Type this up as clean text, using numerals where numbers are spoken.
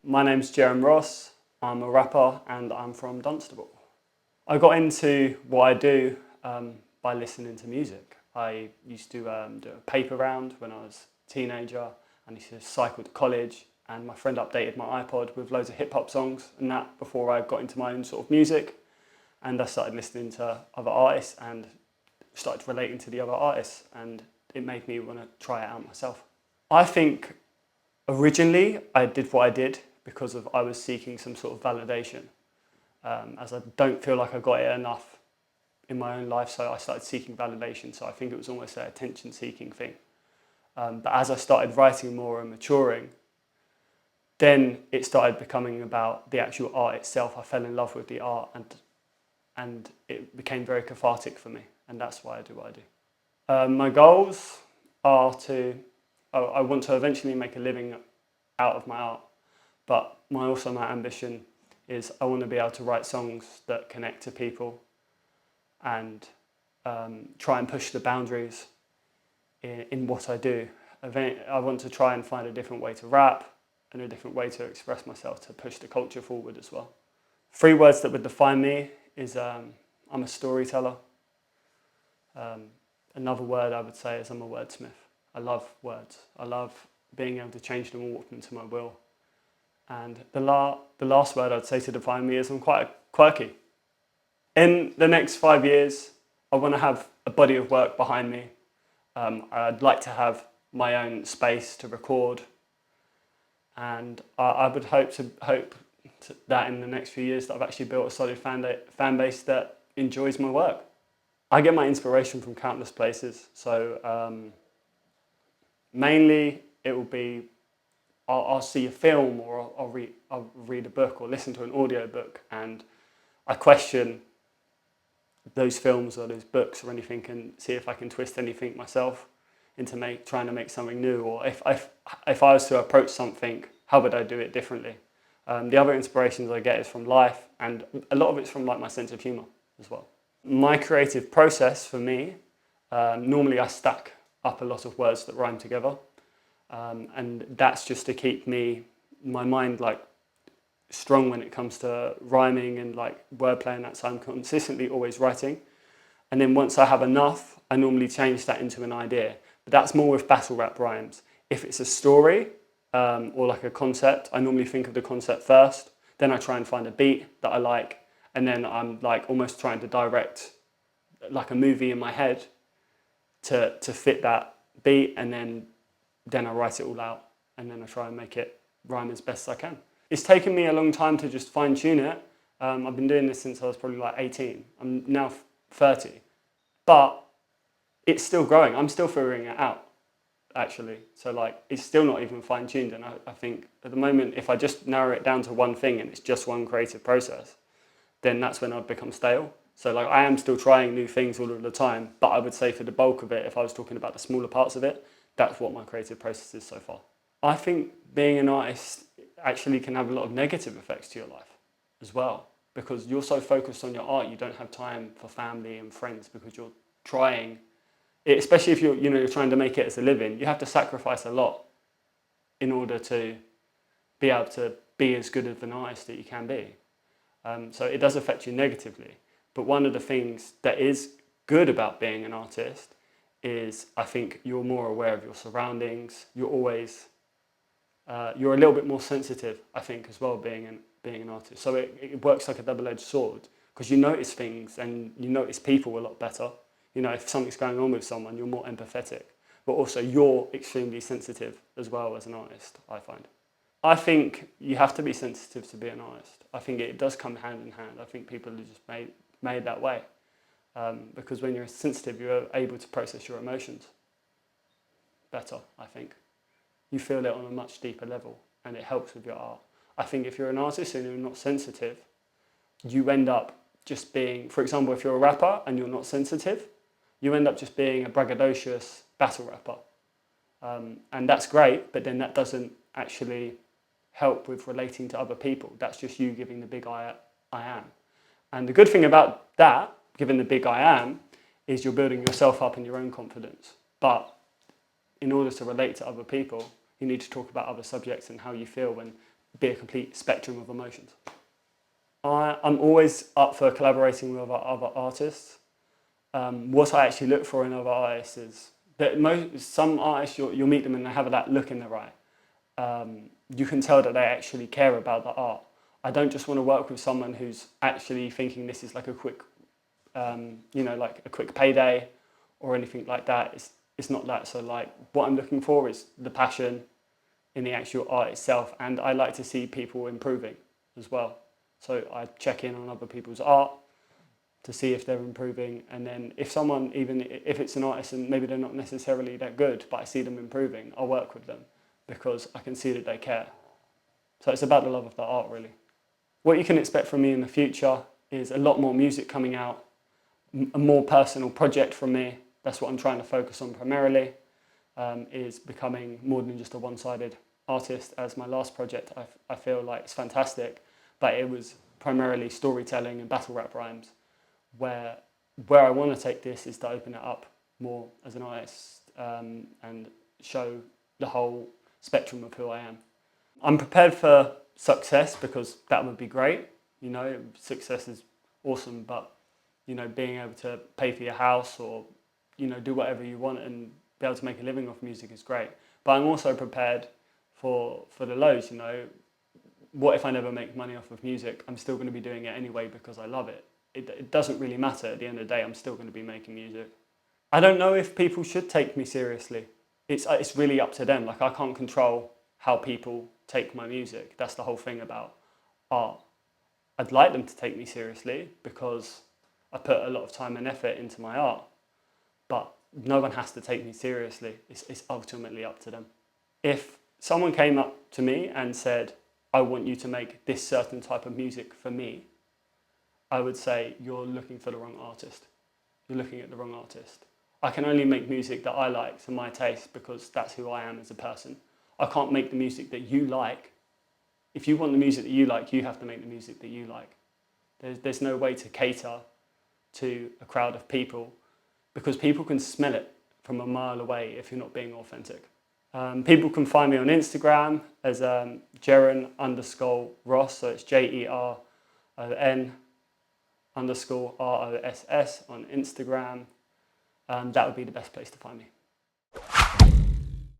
My name's Jeron. I'm a rapper and I'm from Dunstable. I got into what I do by listening to music. I used to do a paper round when I was a teenager, and I used to cycle to college, and my friend updated my iPod with loads of hip hop songs and that before I got into my own sort of music. And I started listening to other artists and started relating to the other artists, and it made me want to try it out myself. I think originally I did what I did because I was seeking some sort of validation, as I don't feel like I got it enough in my own life, so I started seeking validation. So I think it was almost an attention-seeking thing. But as I started writing more and maturing, then it started becoming about the actual art itself. I fell in love with the art, and it became very cathartic for me, and that's why I do what I do. My goals are I want to eventually make a living out of my art, but my ambition is I want to be able to write songs that connect to people and try and push the boundaries in what I do. I want to try and find a different way to rap and a different way to express myself to push the culture forward as well. 3 words that would define me is I'm a storyteller. Another word I would say is I'm a wordsmith. I love words. I love being able to change them and warp them to my will. And the last word I'd say to define me is I'm quite quirky. In the next 5 years, I want to have a body of work behind me. I'd like to have my own space to record, and I would hope that in the next few years that I've actually built a solid fan base that enjoys my work. I get my inspiration from countless places, so mainly it will be I'll see a film, or I'll read a book or listen to an audio book, and I question those films or those books or anything and see if I can twist anything myself into trying to make something new, or if I was to approach something, how would I do it differently? The other inspirations I get is from life, and a lot of it's from like my sense of humour as well. My creative process for me, normally I stack up a lot of words that rhyme together, and that's just to keep my mind like strong when it comes to rhyming and like wordplay and that, so I'm consistently always writing. And then once I have enough, I normally change that into an idea. But that's more with battle rap rhymes. If it's a story or like a concept, I normally think of the concept first, then I try and find a beat that I like, and then I'm like almost trying to direct like a movie in my head to fit that beat, and then I write it all out, and then I try and make it rhyme as best as I can. It's taken me a long time to just fine tune it. I've been doing this since I was probably like 18. I'm now 30, but it's still growing. I'm still figuring it out, actually. So like, it's still not even fine tuned. And I think at the moment, if I just narrow it down to one thing and it's just one creative process, then that's when I'd become stale. So like, I am still trying new things all of the time, but I would say for the bulk of it, if I was talking about the smaller parts of it, that's what my creative process is so far. I think being an artist actually can have a lot of negative effects to your life as well, because you're so focused on your art, you don't have time for family and friends because you're trying, especially if you're trying to make it as a living, you have to sacrifice a lot in order to be able to be as good of an artist that you can be. So it does affect you negatively. But one of the things that is good about being an artist is I think you're more aware of your surroundings. You're always you're a little bit more sensitive, I think, as well, being an artist. So it works like a double-edged sword, because you notice things and you notice people a lot better. You know, if something's going on with someone, you're more empathetic. But also you're extremely sensitive as well as an artist, I find. I think you have to be sensitive to be an artist. I think it does come hand in hand. I think people are just made that way. Because when you're sensitive, you're able to process your emotions better, I think. You feel it on a much deeper level, and it helps with your art. I think if you're an artist and you're not sensitive, you end up just being, for example, if you're a rapper and you're not sensitive, you end up just being a braggadocious battle rapper. And that's great, but then that doesn't actually help with relating to other people. That's just you giving the big I am. And the good thing about that, giving the big I am, is you're building yourself up in your own confidence. But in order to relate to other people, you need to talk about other subjects and how you feel when be a complete spectrum of emotions. I'm always up for collaborating with other artists. What I actually look for in other artists is that some artists, you'll meet them and they have that look in their eye. You can tell that they actually care about the art. I don't just want to work with someone who's actually thinking this is like a quick, like a quick payday or anything like that. It's not that. So like what I'm looking for is the passion in the actual art itself, and I like to see people improving as well. So I check in on other people's art to see if they're improving, and then if someone, even if it's an artist and maybe they're not necessarily that good, but I see them improving, I'll work with them because I can see that they care. So it's about the love of the art, really. What you can expect from me in the future is a lot more music coming out, a more personal project from me. That's what I'm trying to focus on primarily, is becoming more than just a one-sided artist. As my last project, I feel like it's fantastic, but it was primarily storytelling and battle rap rhymes. Where I want to take this is to open it up more as an artist, and show the whole spectrum of who I am. I'm prepared for success because that would be great. Success is awesome, but being able to pay for your house or do whatever you want and be able to make a living off music is great. But I'm also prepared for the lows. What if I never make money off of music? I'm still going to be doing it anyway because I love it. It doesn't really matter. At the end of the day, I'm still going to be making music. I don't know if people should take me seriously. It's really up to them. Like, I can't control how people take my music. That's the whole thing about art. I'd like them to take me seriously because I put a lot of time and effort into my art, but no one has to take me seriously. It's ultimately up to them. If someone came up to me and said, I want you to make this certain type of music for me, I would say, you're looking for the wrong artist. You're looking at the wrong artist. I can only make music that I like to my taste because that's who I am as a person. I can't make the music that you like. If you want the music that you like, you have to make the music that you like. There's no way to cater to a crowd of people because people can smell it from a mile away if you're not being authentic. People can find me on Instagram as Jeron_Ross, so it's JERON_ROSS on Instagram. That would be the best place to find me.